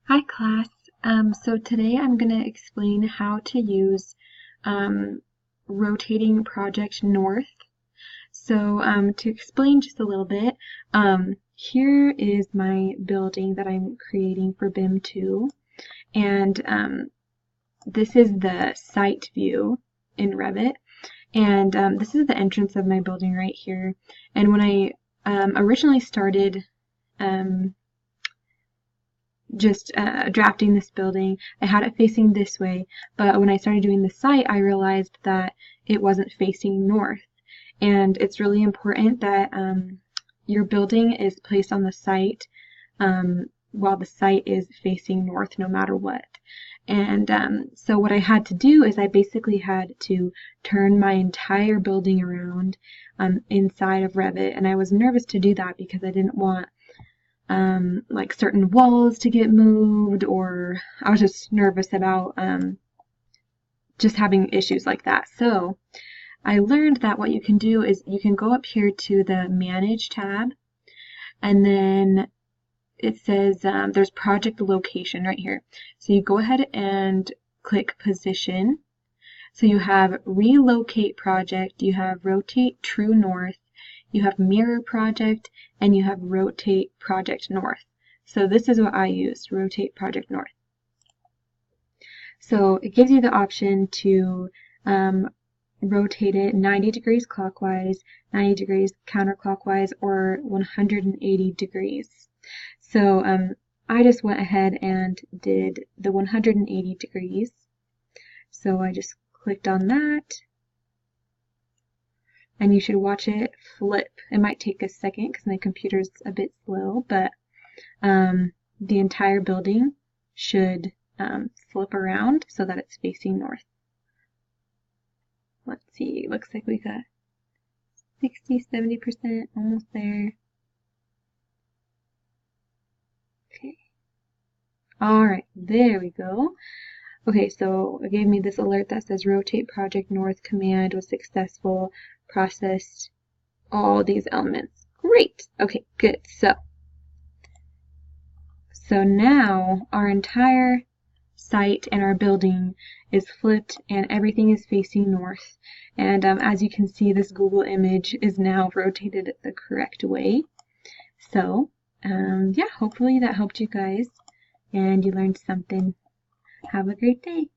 Hi class. So today I'm going to explain how to use rotating project north. So to explain just a little bit, here is my building that I'm creating for BIM 2, and this is the site view in Revit, and this is the entrance of my building right here. And when I originally started drafting this building, I had it facing this way, but when I started doing the site, I realized that it wasn't facing north. And it's really important that your building is placed on the site while the site is facing north no matter what. And so what I had to do is I basically had to turn my entire building around inside of Revit, and I was nervous to do that because I didn't want like certain walls to get moved, or I was just nervous about just having issues like that. So I learned that what you can do is you can go up here to the Manage tab, and then it says there's project location right here. So you go ahead and click position. So you have relocate project, you have rotate true north, you have mirror project, and you have rotate project north. So this is what I used, rotate project north. So it gives you the option to rotate it 90 degrees clockwise, 90 degrees counterclockwise, or 180 degrees. So I just went ahead and did the 180 degrees. So I just clicked on that, and you should watch it flip. It might take a second because my computer's a bit slow, but the entire building should flip around so that it's facing north. Let's see, looks like we got 60–70%, almost there. Okay. Alright, there we go. Okay, so it gave me this alert that says rotate project north command was successful, processed all these elements. Great. Okay, good. So now our entire site and our building is flipped and everything is facing north. And as you can see, this Google image is now rotated the correct way. So yeah, hopefully that helped you guys and you learned something. Have a great day.